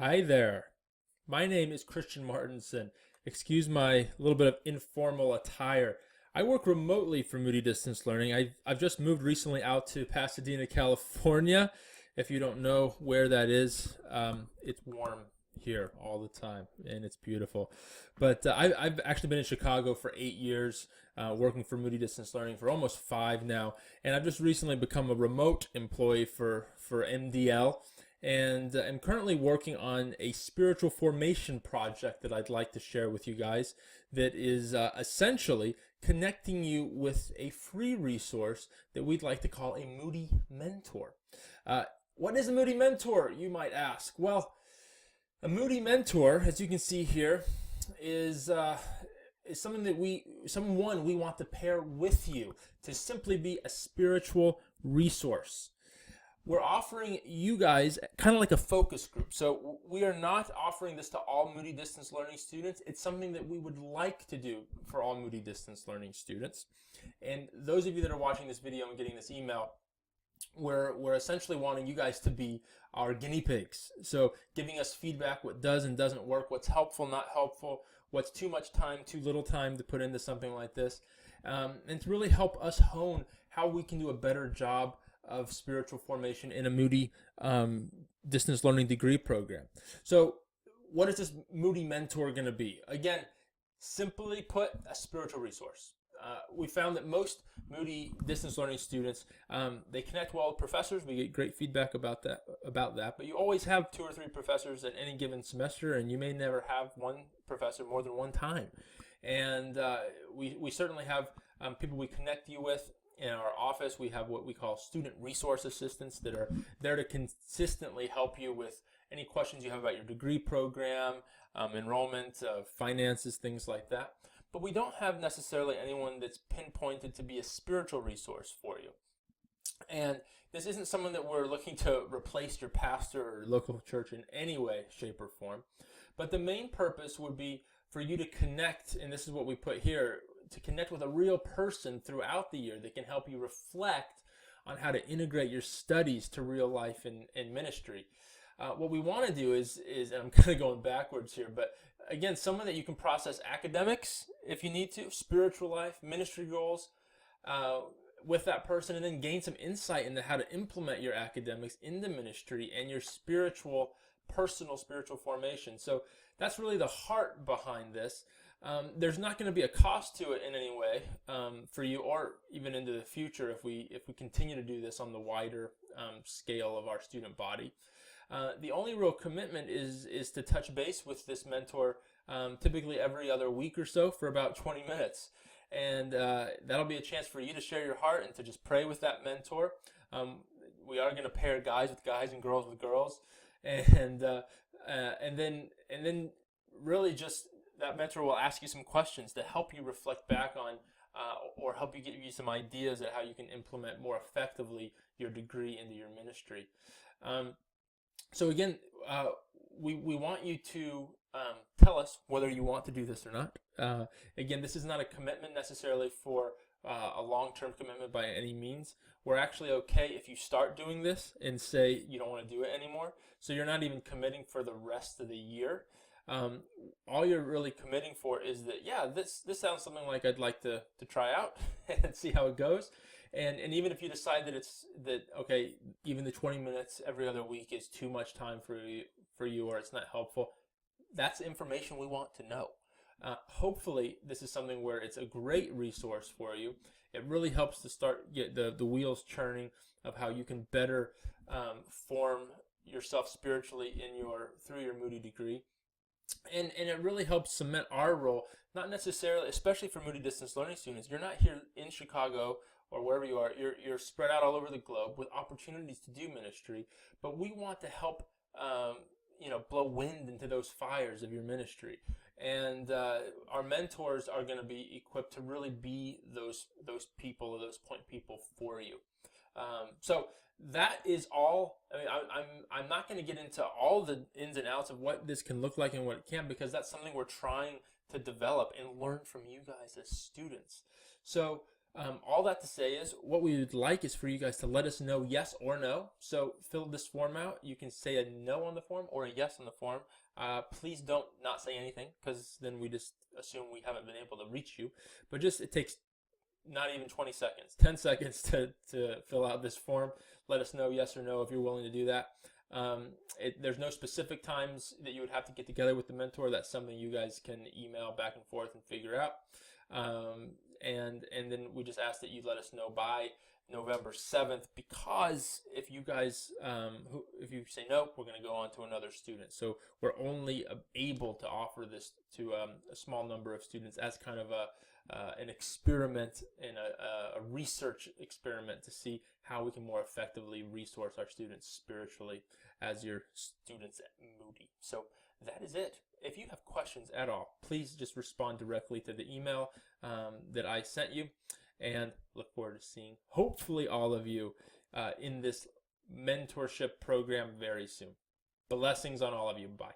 Hi there. My name is Christian Martinson. Excuse my little bit of informal attire. I work remotely for Moody Distance Learning. I've just moved recently out to Pasadena, California. If you don't know where that is, it's warm here all the time and it's beautiful. But I've actually been in Chicago for 8 years, working for Moody Distance Learning for almost five now. And I've just recently become a remote employee for MDL, and I'm currently working on a spiritual formation project that I'd like to share with you guys that is essentially connecting you with a free resource that we'd like to call a Moody Mentor. What is a Moody Mentor, you might ask? Well, a Moody Mentor, as you can see here, is something that someone we want to pair with you to simply be a spiritual resource. We're offering you guys kind of like a focus group. So we are not offering this to all Moody Distance Learning students. It's something that we would like to do for all Moody Distance Learning students. And those of you that are watching this video and getting this email, we're essentially wanting you guys to be our guinea pigs. So giving us feedback, what does and doesn't work, what's helpful, not helpful, what's too much time, too little time to put into something like this, and to really help us hone how we can do a better job of spiritual formation in a Moody distance learning degree program. So what is this Moody Mentor going to be? Again, simply put, a spiritual resource. We found that most Moody distance learning students, they connect well with professors. We get great feedback about that. But you always have two or three professors at any given semester, and you may never have one professor more than one time. And we certainly have people we connect you with. In our office, we have what we call student resource assistants that are there to consistently help you with any questions you have about your degree program, enrollment, finances, things like that. But we don't have necessarily anyone that's pinpointed to be a spiritual resource for you. And this isn't someone that we're looking to replace your pastor or local church in any way, shape, or form. But the main purpose would be for you to connect, and this is what we put here, to connect with a real person throughout the year that can help you reflect on how to integrate your studies to real life and ministry. What we want to do is, and I'm kind of going backwards here, but again, someone that you can process academics if you need to, spiritual life, ministry goals, with that person, and then gain some insight into how to implement your academics into ministry and your personal spiritual formation. So that's really the heart behind this. There's not going to be a cost to it in any way for you, or even into the future if we continue to do this on the wider scale of our student body. The only real commitment is to touch base with this mentor typically every other week or so for about 20 minutes. And that'll be a chance for you to share your heart and to just pray with that mentor. We are going to pair guys with guys and girls with girls. And then really just that mentor will ask you some questions to help you reflect back on or help you give you some ideas at how you can implement more effectively your degree into your ministry. So again, we want you to tell us whether you want to do this or not. Again, this is not a commitment necessarily for a long-term commitment by any means. We're actually okay if you start doing this and say you don't want to do it anymore. So you're not even committing for the rest of the year. All you're really committing for is that, yeah, this sounds something like I'd like to try out and see how it goes. And even if you decide that okay, even the 20 minutes every other week is too much time for you or it's not helpful, that's information we want to know. Hopefully this is something where it's a great resource for you. It really helps to get the wheels churning of how you can better form yourself spiritually through your Moody degree. And it really helps cement our role, not necessarily, especially for Moody Distance Learning students. You're not here in Chicago or wherever you are. You're spread out all over the globe with opportunities to do ministry. But we want to help, blow wind into those fires of your ministry. And our mentors are going to be equipped to really be those people or those point people for you. So that is all. I mean, I'm not going to get into all the ins and outs of what this can look like and what it can, because that's something we're trying to develop and learn from you guys as students. So All that to say is what we would like is for you guys to let us know yes or no. So fill this form out. You can say a no on the form or a yes on the form. Please don't not say anything, because then we just assume we haven't been able to reach you. But just, it takes not even 20 seconds, 10 seconds to fill out this form. Let us know yes or no if you're willing to do that. There's no specific times that you would have to get together with the mentor. That's something you guys can email back and forth and figure out. And then we just ask that you let us know by November 7th, because if you guys, if you say no, we're going to go on to another student. So we're only able to offer this to a small number of students as kind of an experiment and a research experiment to see how we can more effectively resource our students spiritually as your students at Moody. So that is it. If you have questions at all, please just respond directly to the email that I sent you, and look forward to seeing hopefully all of you in this mentorship program very soon. Blessings on all of you. Bye.